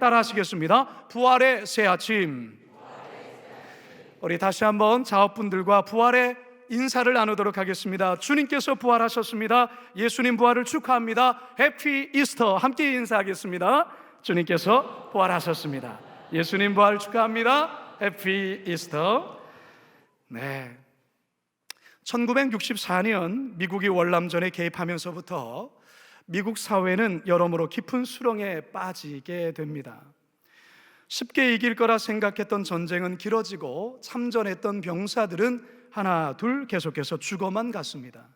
따라 하시겠습니다. 부활의 새 아침. 우리 다시 한번 자업분들과 부활의 인사를 나누도록 하겠습니다. 주님께서 부활하셨습니다. 예수님 부활을 축하합니다. 해피 이스터. 함께 인사하겠습니다. 주님께서 부활하셨습니다. 예수님 부활 축하합니다. 해피 이스터. 네, 1964년 미국이 월남전에 개입하면서부터 미국 사회는 여러모로 깊은 수렁에 빠지게 됩니다. 쉽게 이길 거라 생각했던 전쟁은 길어지고 참전했던 병사들은 하나 둘 계속해서 죽어만 갔습니다.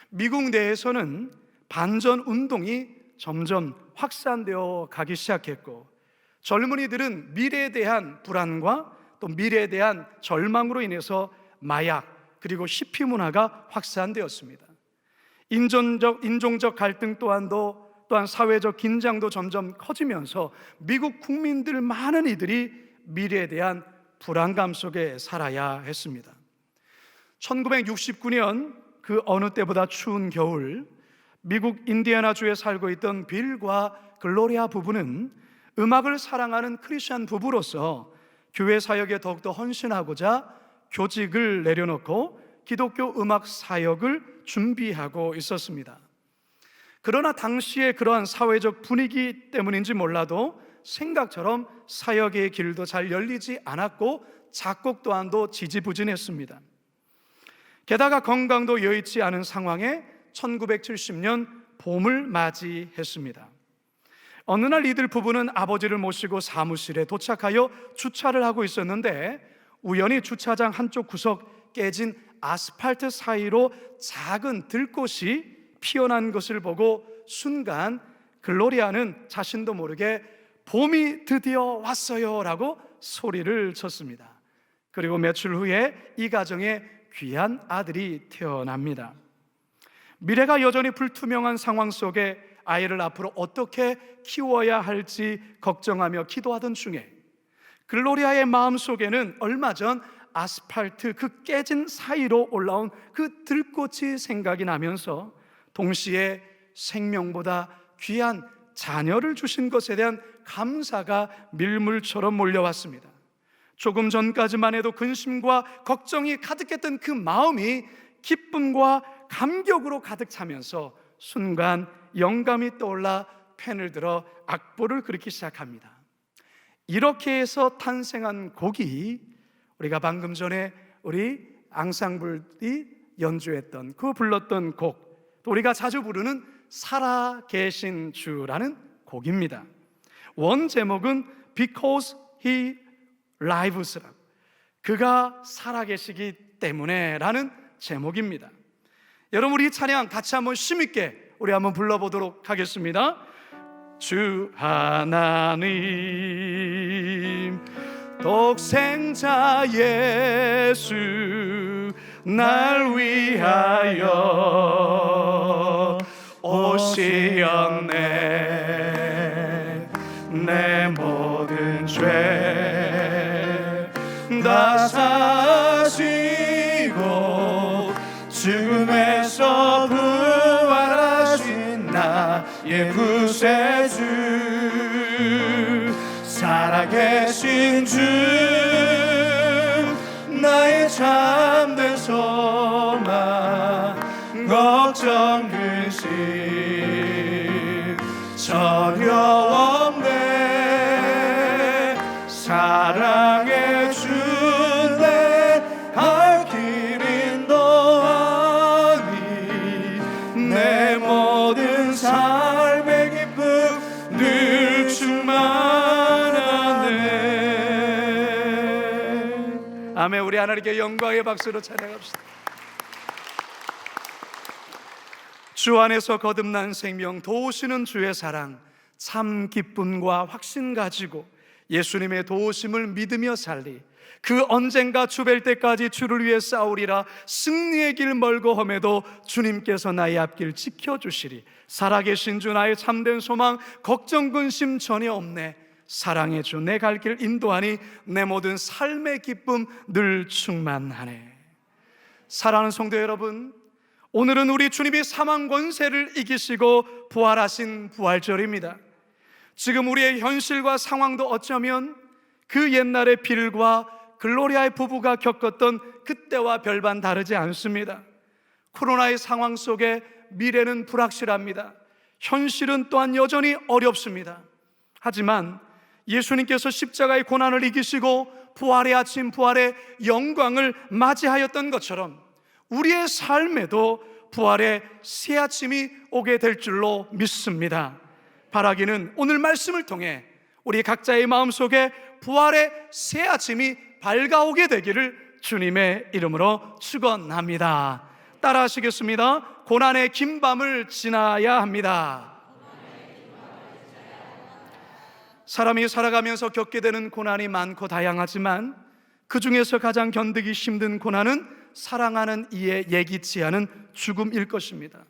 미국 내에서는 반전 운동이 점점 확산되어 가기 시작했고, 젊은이들은 미래에 대한 불안과 또 미래에 대한 절망으로 인해서 마약 그리고 히피 문화가 확산되었습니다. 인종적 갈등 또한 사회적 긴장도 점점 커지면서 미국 국민들 많은 이들이 미래에 대한 불안감 속에 살아야 했습니다. 1969년 그 어느 때보다 추운 겨울, 미국 인디애나주에 살고 있던 빌과 글로리아 부부는 음악을 사랑하는 크리스천 부부로서 교회 사역에 더욱더 헌신하고자 교직을 내려놓고 기독교 음악 사역을 준비하고 있었습니다. 그러나 당시에 그러한 사회적 분위기 때문인지 몰라도 생각처럼 사역의 길도 잘 열리지 않았고 작곡 또한도 지지부진했습니다. 게다가 건강도 여의치 않은 상황에 1970년 봄을 맞이했습니다. 어느 날 이들 부부는 아버지를 모시고 사무실에 도착하여 주차를 하고 있었는데, 우연히 주차장 한쪽 구석 깨진 아스팔트 사이로 작은 들꽃이 피어난 것을 보고 순간 글로리아는 자신도 모르게 봄이 드디어 왔어요 라고 소리를 쳤습니다. 그리고 며칠 후에 이 가정에 귀한 아들이 태어납니다. 미래가 여전히 불투명한 상황 속에 아이를 앞으로 어떻게 키워야 할지 걱정하며 기도하던 중에 글로리아의 마음속에는 얼마 전 아스팔트 그 깨진 사이로 올라온 그 들꽃이 생각이 나면서 동시에 생명보다 귀한 자녀를 주신 것에 대한 감사가 밀물처럼 몰려왔습니다. 조금 전까지만 해도 근심과 걱정이 가득했던 그 마음이 기쁨과 감격으로 가득 차면서 순간 영감이 떠올라 펜을 들어 악보를 그리기 시작합니다. 이렇게 해서 탄생한 곡이 우리가 방금 전에 우리 앙상블이 연주했던 그 불렀던 곡, 또 우리가 자주 부르는 살아계신 주라는 곡입니다. 원 제목은 Because He Lives라고, 그가 살아계시기 때문에 라는 제목입니다. 여러분, 우리 찬양 같이 한번 힘있게 우리 한번 불러보도록 하겠습니다. 주 하나님 독생자 예수 날 위하여 오시었네. 내 모든 죄 다 사시고 죽음에서 부활하신 나의 구세주, 살아계신 주, 나의 참된 소망, 걱정 근심 전혀 없네. 사랑의 주내 할 길인 너니 내 모든 삶의 기쁨 늘 충만하네. 아멘. 우리 하나님께 영광의 박수로 찬양합시다. 주 안에서 거듭난 생명, 도우시는 주의 사랑, 참 기쁨과 확신 가지고 예수님의 도우심을 믿으며 살리. 그 언젠가 주 뵐 때까지 주를 위해 싸우리라. 승리의 길 멀고 험해도 주님께서 나의 앞길 지켜주시리. 살아계신 주 나의 참된 소망, 걱정 근심 전혀 없네. 사랑의 주 내 갈 길 인도하니 내 모든 삶의 기쁨 늘 충만하네. 사랑하는 성도 여러분, 오늘은 우리 주님이 사망 권세를 이기시고 부활하신 부활절입니다. 지금 우리의 현실과 상황도 어쩌면 그 옛날의 빌과 글로리아의 부부가 겪었던 그때와 별반 다르지 않습니다. 코로나의 상황 속에 미래는 불확실합니다. 현실은 또한 여전히 어렵습니다. 하지만 예수님께서 십자가의 고난을 이기시고 부활의 아침, 부활의 영광을 맞이하였던 것처럼 우리의 삶에도 부활의 새 아침이 오게 될 줄로 믿습니다. 바라기는 오늘 말씀을 통해 우리 각자의 마음속에 부활의 새 아침이 밝아오게 되기를 주님의 이름으로 축원합니다. 따라 하시겠습니다. 고난의 긴 밤을 지나야 합니다. 사람이 살아가면서 겪게 되는 고난이 많고 다양하지만 그 중에서 가장 견디기 힘든 고난은 사랑하는 이의 예기치 않은 죽음일 것입니다.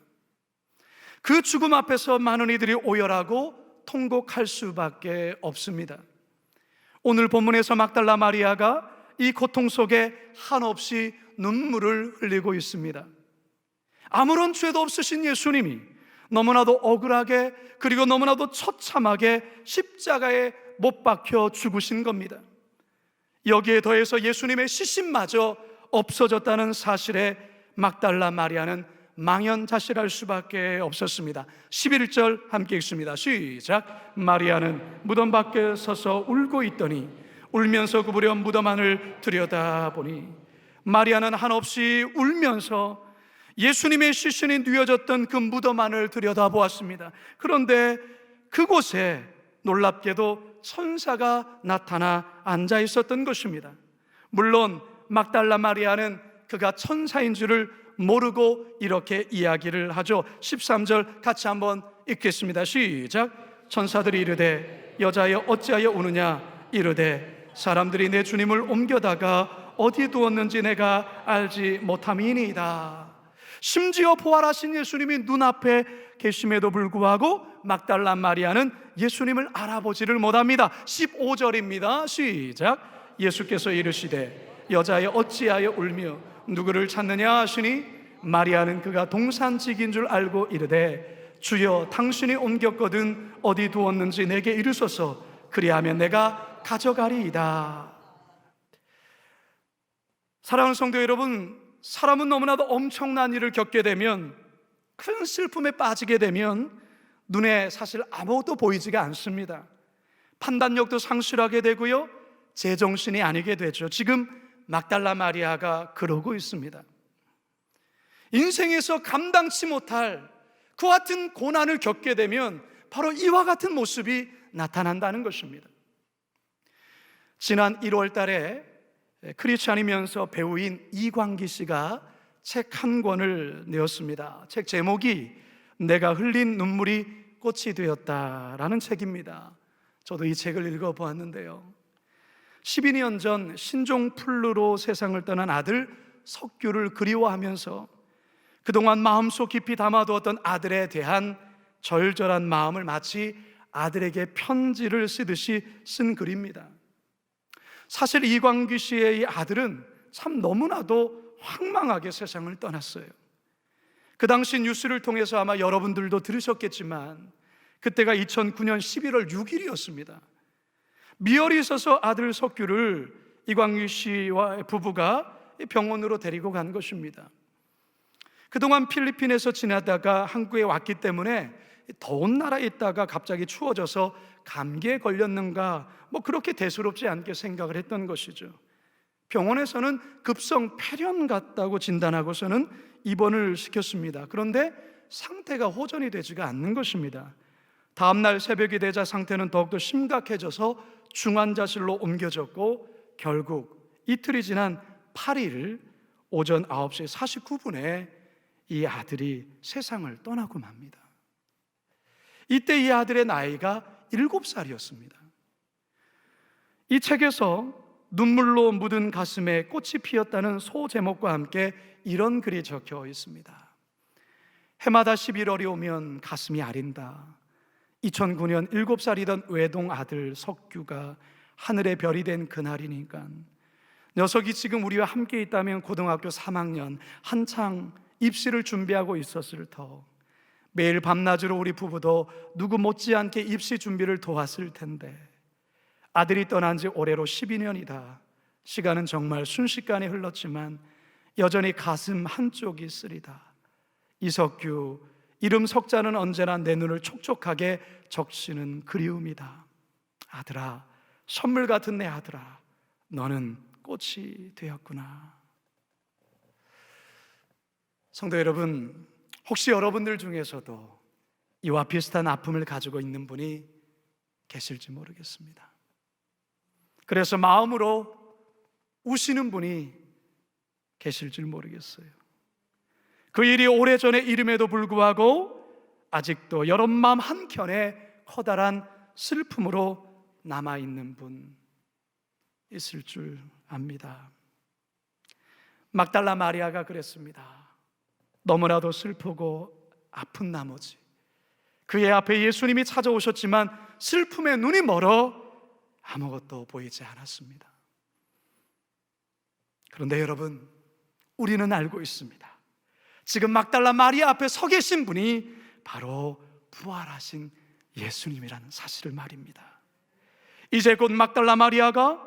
그 죽음 앞에서 많은 이들이 오열하고 통곡할 수밖에 없습니다. 오늘 본문에서 막달라 마리아가 이 고통 속에 한없이 눈물을 흘리고 있습니다. 아무런 죄도 없으신 예수님이 너무나도 억울하게 그리고 너무나도 처참하게 십자가에 못 박혀 죽으신 겁니다. 여기에 더해서 예수님의 시신마저 없어졌다는 사실에 막달라 마리아는 망연자실할 수밖에 없었습니다. 11절 함께 읽습니다. 시작. 마리아는 무덤 밖에 서서 울고 있더니 울면서 구부려 무덤 안을 들여다보니 마리아는 한없이 울면서 예수님의 시신이 뉘어졌던 그 무덤 안을 들여다보았습니다. 그런데 그곳에 놀랍게도 천사가 나타나 앉아 있었던 것입니다. 물론 막달라 마리아는 그가 천사인 줄을 모르고 이렇게 이야기를 하죠. 13절 같이 한번 읽겠습니다. 시작. 천사들이 이르되 여자여 어찌하여 우느냐 이르되 사람들이 내 주님을 옮겨다가 어디 두었는지 내가 알지 못함이니이다. 심지어 부활하신 예수님이 눈앞에 계심에도 불구하고 막달라 마리아는 예수님을 알아보지를 못합니다. 15절입니다. 시작. 예수께서 이르시되 여자여 어찌하여 울며 누구를 찾느냐 하시니 마리아는 그가 동산직인 줄 알고 이르되 주여 당신이 옮겼거든 어디 두었는지 내게 이르소서 그리하면 내가 가져가리이다. 사랑하는 성도 여러분, 사람은 너무나도 엄청난 일을 겪게 되면, 큰 슬픔에 빠지게 되면 눈에 사실 아무것도 보이지가 않습니다. 판단력도 상실하게 되고요, 제정신이 아니게 되죠. 지금 막달라 마리아가 그러고 있습니다. 인생에서 감당치 못할 그 같은 고난을 겪게 되면 바로 이와 같은 모습이 나타난다는 것입니다. 지난 1월 달에 크리스찬이면서 배우인 이광기 씨가 책 한 권을 내었습니다. 책 제목이 내가 흘린 눈물이 꽃이 되었다라는 책입니다. 저도 이 책을 읽어보았는데요, 12년 전 신종플루로 세상을 떠난 아들 석규를 그리워하면서 그동안 마음속 깊이 담아두었던 아들에 대한 절절한 마음을 마치 아들에게 편지를 쓰듯이 쓴 글입니다. 사실 이광기 씨의 이 아들은 참 너무나도 황망하게 세상을 떠났어요. 그 당시 뉴스를 통해서 아마 여러분들도 들으셨겠지만 그때가 2009년 11월 6일이었습니다. 미열이 있어서 아들 석규를 이광기 씨와 부부가 병원으로 데리고 간 것입니다. 그동안 필리핀에서 지내다가 한국에 왔기 때문에 더운 나라에 있다가 갑자기 추워져서 감기에 걸렸는가 그렇게 대수롭지 않게 생각을 했던 것이죠. 병원에서는 급성 폐렴 같다고 진단하고서는 입원을 시켰습니다. 그런데 상태가 호전이 되지가 않는 것입니다. 다음날 새벽이 되자 상태는 더욱더 심각해져서 중환자실로 옮겨졌고 결국 이틀이 지난 8일 오전 9시 49분에 이 아들이 세상을 떠나고 맙니다. 이때 이 아들의 나이가 7살이었습니다. 이 책에서 눈물로 묻은 가슴에 꽃이 피었다는 소제목과 함께 이런 글이 적혀 있습니다. 해마다 11월이 오면 가슴이 아린다. 2009년 7살이던 외동 아들 석규가 하늘의 별이 된 그날이니까 녀석이 지금 우리와 함께 있다면 고등학교 3학년 한창 입시를 준비하고 있었을 터. 매일 밤낮으로 우리 부부도 누구 못지않게 입시 준비를 도왔을 텐데 아들이 떠난 지 올해로 12년이다. 시간은 정말 순식간에 흘렀지만 여전히 가슴 한쪽이 쓰리다. 이석규, 이름 석자는 언제나 내 눈을 촉촉하게 적시는 그리움이다. 아들아, 선물 같은 내 아들아, 너는 꽃이 되었구나. 성도 여러분, 혹시 여러분들 중에서도 이와 비슷한 아픔을 가지고 있는 분이 계실지 모르겠습니다. 그래서 마음으로 우시는 분이 계실 줄 모르겠어요. 그 일이 오래전에 이름에도 불구하고 아직도 여러분 마음 한켠에 커다란 슬픔으로 남아있는 분 있을 줄 압니다. 막달라 마리아가 그랬습니다. 너무나도 슬프고 아픈 나머지 그의 앞에 예수님이 찾아오셨지만 슬픔에 눈이 멀어 아무것도 보이지 않았습니다. 그런데 여러분, 우리는 알고 있습니다. 지금 막달라 마리아 앞에 서 계신 분이 바로 부활하신 예수님이라는 사실을 말입니다. 이제 곧 막달라 마리아가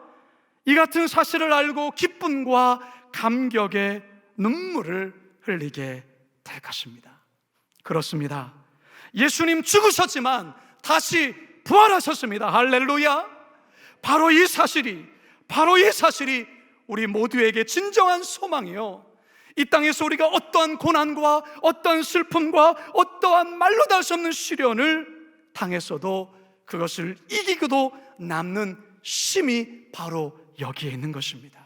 이 같은 사실을 알고 기쁨과 감격의 눈물을 흘리게 될 것입니다. 그렇습니다. 예수님 죽으셨지만 다시 부활하셨습니다. 할렐루야. 바로 이 사실이 우리 모두에게 진정한 소망이요, 이 땅에서 우리가 어떠한 고난과 어떠한 슬픔과 어떠한 말로 다 할 수 없는 시련을 당했어도 그것을 이기고도 남는 힘이 바로 여기에 있는 것입니다.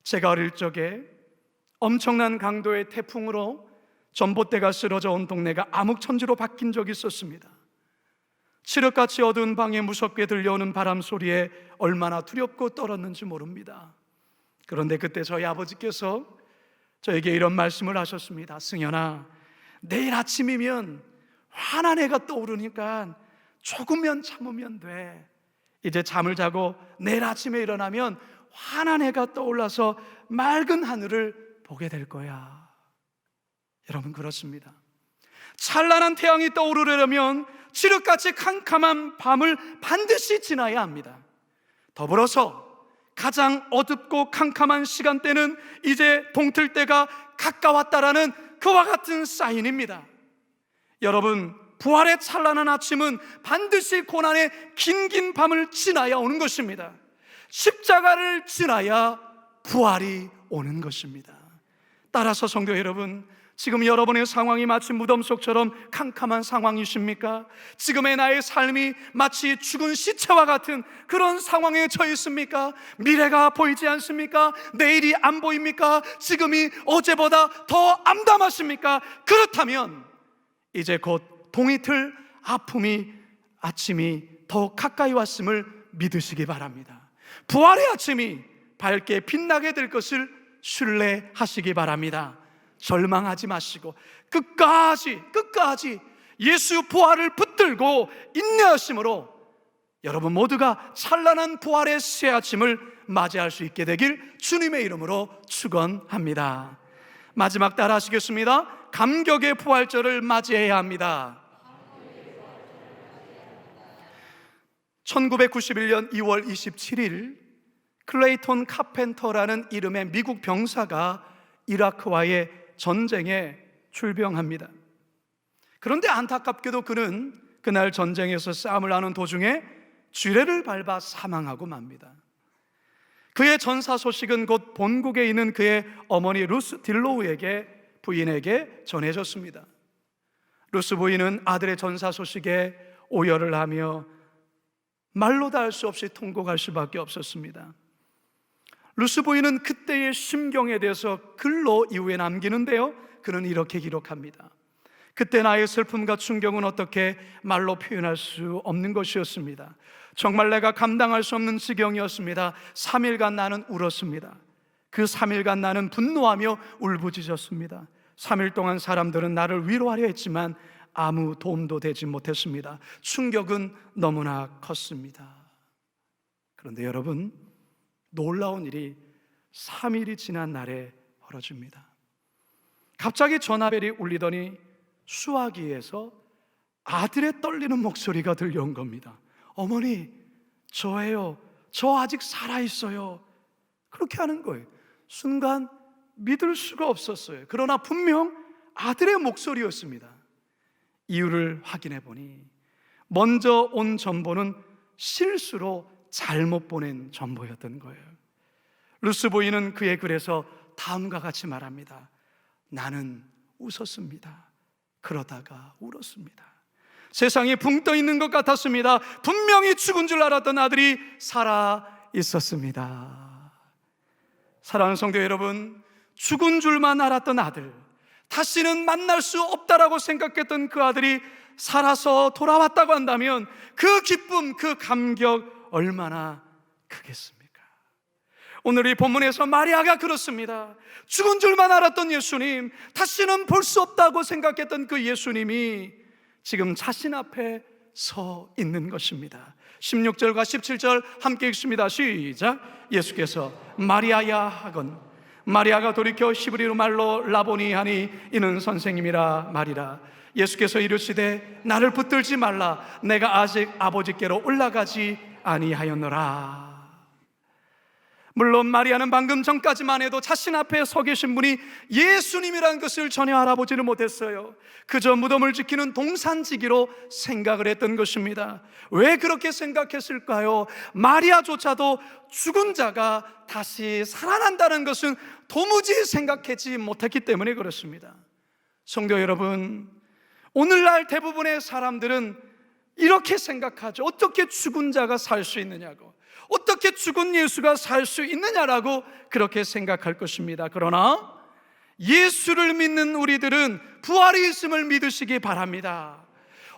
제가 어릴 적에 엄청난 강도의 태풍으로 전봇대가 쓰러져 온 동네가 암흑천지로 바뀐 적이 있었습니다. 칠흑같이 어두운 방에 무섭게 들려오는 바람 소리에 얼마나 두렵고 떨었는지 모릅니다. 그런데 그때 저희 아버지께서 저에게 이런 말씀을 하셨습니다. 승현아, 내일 아침이면 환한 해가 떠오르니까 조금만 참으면 돼. 이제 잠을 자고 내일 아침에 일어나면 환한 해가 떠올라서 맑은 하늘을 보게 될 거야. 여러분, 그렇습니다. 찬란한 태양이 떠오르려면 칠흑같이 캄캄한 밤을 반드시 지나야 합니다. 더불어서 가장 어둡고 캄캄한 시간대는 이제 동틀 때가 가까웠다라는 그와 같은 사인입니다. 여러분, 부활의 찬란한 아침은 반드시 고난의 긴 밤을 지나야 오는 것입니다. 십자가를 지나야 부활이 오는 것입니다. 따라서 성도 여러분, 지금 여러분의 상황이 마치 무덤 속처럼 캄캄한 상황이십니까? 지금의 나의 삶이 마치 죽은 시체와 같은 그런 상황에 처해 있습니까? 미래가 보이지 않습니까? 내일이 안 보입니까? 지금이 어제보다 더 암담하십니까? 그렇다면 이제 곧 동이틀 아침이 더 가까이 왔음을 믿으시기 바랍니다. 부활의 아침이 밝게 빛나게 될 것을 신뢰하시기 바랍니다. 절망하지 마시고 끝까지 예수 부활을 붙들고 인내하심으로 여러분 모두가 찬란한 부활의 새 아침을 맞이할 수 있게 되길 주님의 이름으로 축원합니다. 마지막 따라 하시겠습니다. 감격의 부활절을 맞이해야 합니다. 1991년 2월 27일 클레이톤 카펜터라는 이름의 미국 병사가 이라크와의 전쟁에 출병합니다. 그런데 안타깝게도 그는 그날 전쟁에서 싸움을 하는 도중에 쥐레를 밟아 사망하고 맙니다. 그의 전사 소식은 곧 본국에 있는 그의 어머니 루스 딜로우에게 부인에게 전해졌습니다. 루스 부인은 아들의 전사 소식에 오열을 하며 말로 다 할 수 없이 통곡할 수밖에 없었습니다. 루스 부인은 그때의 심경에 대해서 글로 이후에 남기는데요, 그는 이렇게 기록합니다. 그때 나의 슬픔과 충격은 어떻게 말로 표현할 수 없는 것이었습니다. 정말 내가 감당할 수 없는 지경이었습니다. 3일간 나는 울었습니다. 그 3일간 나는 분노하며 울부짖었습니다. 3일 동안 사람들은 나를 위로하려 했지만 아무 도움도 되지 못했습니다. 충격은 너무나 컸습니다. 그런데 여러분, 놀라운 일이 3일이 지난 날에 벌어집니다. 갑자기 전화벨이 울리더니 수화기에서 아들의 떨리는 목소리가 들려온 겁니다. 어머니, 저예요. 저 아직 살아있어요. 그렇게 하는 거예요. 순간 믿을 수가 없었어요. 그러나 분명 아들의 목소리였습니다. 이유를 확인해 보니 먼저 온 전보는 실수로 잘못 보낸 전보였던 거예요. 루스 부인은 그의 글에서 다음과 같이 말합니다. 나는 웃었습니다. 그러다가 울었습니다. 세상이 붕 떠 있는 것 같았습니다. 분명히 죽은 줄 알았던 아들이 살아 있었습니다. 사랑하는 성도 여러분, 죽은 줄만 알았던 아들, 다시는 만날 수 없다라고 생각했던 그 아들이 살아서 돌아왔다고 한다면 그 기쁨, 그 감격 얼마나 크겠습니까? 오늘 이 본문에서 마리아가 그렇습니다. 죽은 줄만 알았던 예수님, 다시는 볼 수 없다고 생각했던 그 예수님이 지금 자신 앞에 서 있는 것입니다. 16절과 17절 함께 읽습니다. 시작. 예수께서 마리아야 하건 마리아가 돌이켜 히브리어 말로 라보니 하니 이는 선생님이라 말이라. 예수께서 이르시되 나를 붙들지 말라. 내가 아직 아버지께로 올라가지 아니하였노라. 물론 마리아는 방금 전까지만 해도 자신 앞에 서 계신 분이 예수님이라는 것을 전혀 알아보지는 못했어요. 그저 무덤을 지키는 동산지기로 생각을 했던 것입니다. 왜 그렇게 생각했을까요? 마리아조차도 죽은 자가 다시 살아난다는 것은 도무지 생각하지 못했기 때문에 그렇습니다. 성도 여러분, 오늘날 대부분의 사람들은 이렇게 생각하죠. 어떻게 죽은 자가 살 수 있느냐고, 어떻게 죽은 예수가 살 수 있느냐라고 그렇게 생각할 것입니다. 그러나 예수를 믿는 우리들은 부활이 있음을 믿으시기 바랍니다.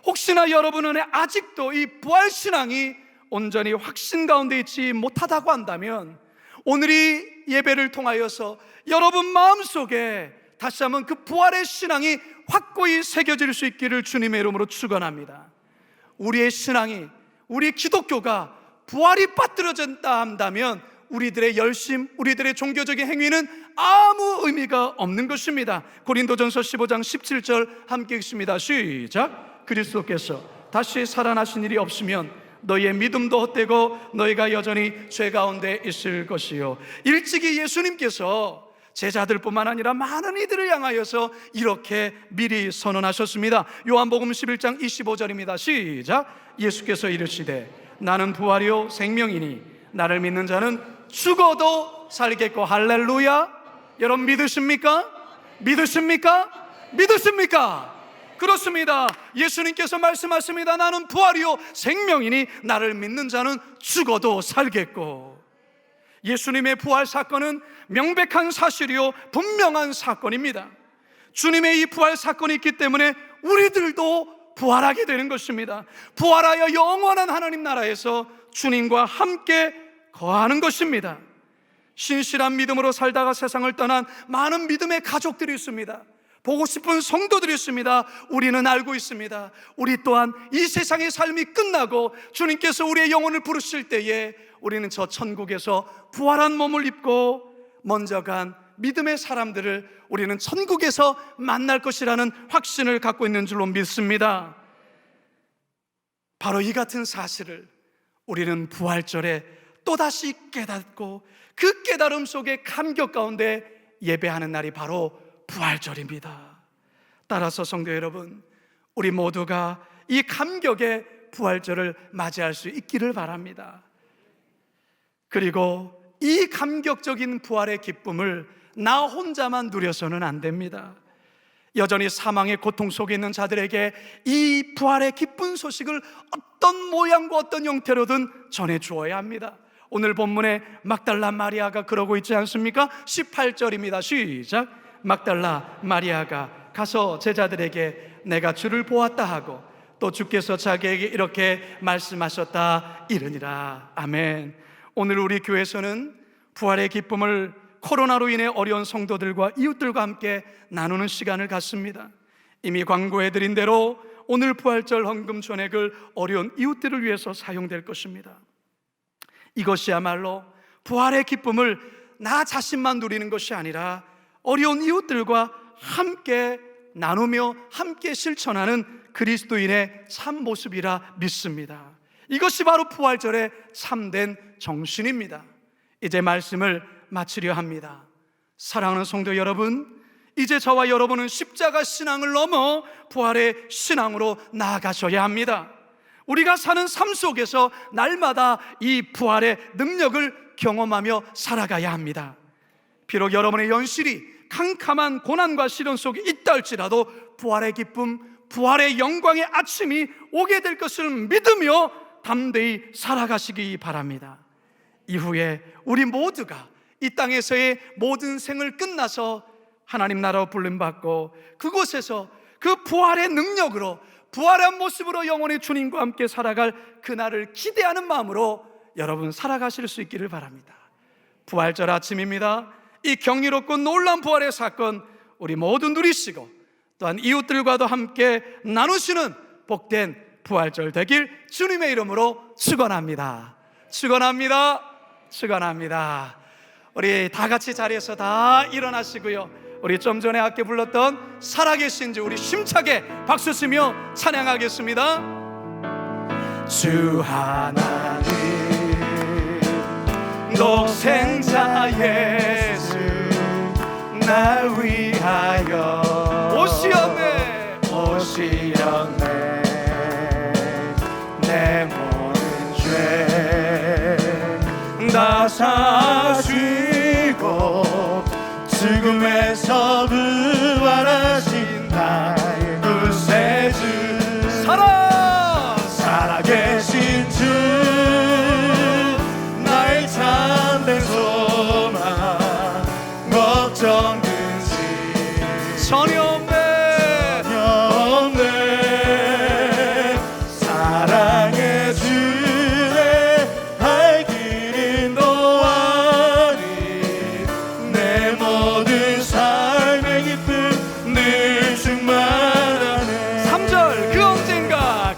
혹시나 여러분은 아직도 이 부활신앙이 온전히 확신 가운데 있지 못하다고 한다면 오늘 이 예배를 통하여서 여러분 마음속에 다시 한번 그 부활의 신앙이 확고히 새겨질 수 있기를 주님의 이름으로 축원합니다. 우리의 신앙이, 우리 기독교가 부활이 빠뜨려진다 한다면 우리들의 열심, 우리들의 종교적인 행위는 아무 의미가 없는 것입니다. 고린도전서 15장 17절 함께 읽습니다. 시작. 그리스도께서 다시 살아나신 일이 없으면 너희의 믿음도 헛되고 너희가 여전히 죄 가운데 있을 것이요. 일찍이 예수님께서 제자들뿐만 아니라 많은 이들을 향하여서 이렇게 미리 선언하셨습니다. 요한복음 11장 25절입니다. 시작. 예수께서 이르시되 나는 부활이요 생명이니 나를 믿는 자는 죽어도 살겠고. 할렐루야. 여러분 믿으십니까? 믿으십니까? 믿으십니까? 그렇습니다. 예수님께서 말씀하십니다. 나는 부활이요 생명이니 나를 믿는 자는 죽어도 살겠고. 예수님의 부활 사건은 명백한 사실이요 분명한 사건입니다. 주님의 이 부활 사건이 있기 때문에 우리들도 부활하게 되는 것입니다. 부활하여 영원한 하나님 나라에서 주님과 함께 거하는 것입니다. 신실한 믿음으로 살다가 세상을 떠난 많은 믿음의 가족들이 있습니다. 보고 싶은 성도들이 있습니다. 우리는 알고 있습니다. 우리 또한 이 세상의 삶이 끝나고 주님께서 우리의 영혼을 부르실 때에 우리는 저 천국에서 부활한 몸을 입고 먼저 간 믿음의 사람들을 우리는 천국에서 만날 것이라는 확신을 갖고 있는 줄로 믿습니다. 바로 이 같은 사실을 우리는 부활절에 또다시 깨닫고 그 깨달음 속에 감격 가운데 예배하는 날이 바로 부활절입니다. 따라서 성도 여러분, 우리 모두가 이 감격의 부활절을 맞이할 수 있기를 바랍니다. 그리고 이 감격적인 부활의 기쁨을 나 혼자만 누려서는 안 됩니다. 여전히 사망의 고통 속에 있는 자들에게 이 부활의 기쁜 소식을 어떤 모양과 어떤 형태로든 전해 주어야 합니다. 오늘 본문에 막달라 마리아가 그러고 있지 않습니까? 18절입니다. 시작. 막달라 마리아가 가서 제자들에게 내가 주를 보았다 하고 또 주께서 자기에게 이렇게 말씀하셨다 이르니라. 아멘. 오늘 우리 교회에서는 부활의 기쁨을 코로나로 인해 어려운 성도들과 이웃들과 함께 나누는 시간을 갖습니다. 이미 광고해드린 대로 오늘 부활절 헌금 전액을 어려운 이웃들을 위해서 사용될 것입니다. 이것이야말로 부활의 기쁨을 나 자신만 누리는 것이 아니라 어려운 이웃들과 함께 나누며 함께 실천하는 그리스도인의 참 모습이라 믿습니다. 이것이 바로 부활절의 참된 정신입니다. 이제 말씀을 마치려 합니다. 사랑하는 성도 여러분, 이제 저와 여러분은 십자가 신앙을 넘어 부활의 신앙으로 나아가셔야 합니다. 우리가 사는 삶 속에서 날마다 이 부활의 능력을 경험하며 살아가야 합니다. 비록 여러분의 현실이 캄캄한 고난과 시련 속에 있다 할지라도 부활의 기쁨, 부활의 영광의 아침이 오게 될 것을 믿으며 담대히 살아가시기 바랍니다. 이후에 우리 모두가 이 땅에서의 모든 생을 끝나서 하나님 나라로 불림받고 그곳에서 그 부활의 능력으로, 부활한 모습으로 영원히 주님과 함께 살아갈 그날을 기대하는 마음으로 여러분 살아가실 수 있기를 바랍니다. 부활절 아침입니다. 이 경이롭고 놀라운 부활의 사건 우리 모두 누리시고 또한 이웃들과도 함께 나누시는 복된 부활절 되길 주님의 이름으로 축원합니다. 축원합니다. 축원합니다. 우리 다 같이 자리에서 다 일어나시고요, 우리 좀 전에 함께 불렀던 살아계신 주 우리 힘차게 박수 치며 찬양하겠습니다. 주 하나님 독생자 예수 날 위하여 오시었네 내 모든 죄 다 사시고 죽음에서 부활하신 나의 구세주 살아계신 주 나의 참된 소망 걱정 근심 전혀 없네 사랑의 주내 할 길은 노하니 내 모든 삶의 기쁨 늘 충만하네. 3절 그 언젠가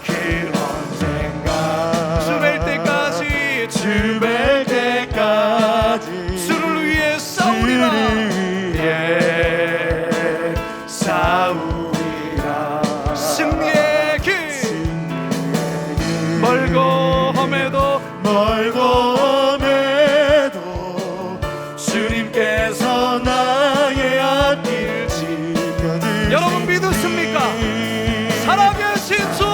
주 뵐 때까지 주를 위해 싸우리라 승리의 길 멀고 험해도 주님께서 나의 앞길 지켜주시니 여러분 믿으십니까? 살아계신 주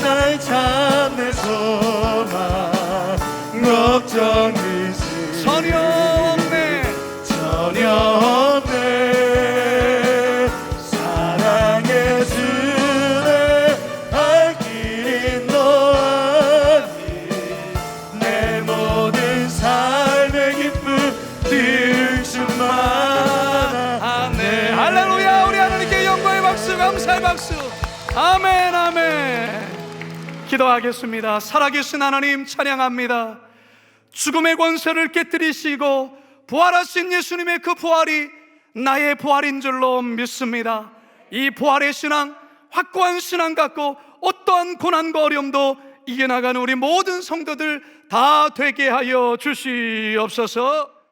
나의 참된 소망 걱정 근심 전혀 없네 사랑의 주내 할 길인 너아니 내 모든 삶의 기쁨 늘 충만하네. 할렐루야. 우리 하나님께 영광의 박수, 감사의 박수. 아멘 아멘. 기도하겠습니다. 살아계신 하나님 찬양합니다. 죽음의 권세를 깨뜨리시고 부활하신 예수님의 그 부활이 나의 부활인 줄로 믿습니다. 이 부활의 신앙, 확고한 신앙 갖고 어떠한 고난과 어려움도 이겨나가는 우리 모든 성도들 다 되게 하여 주시옵소서.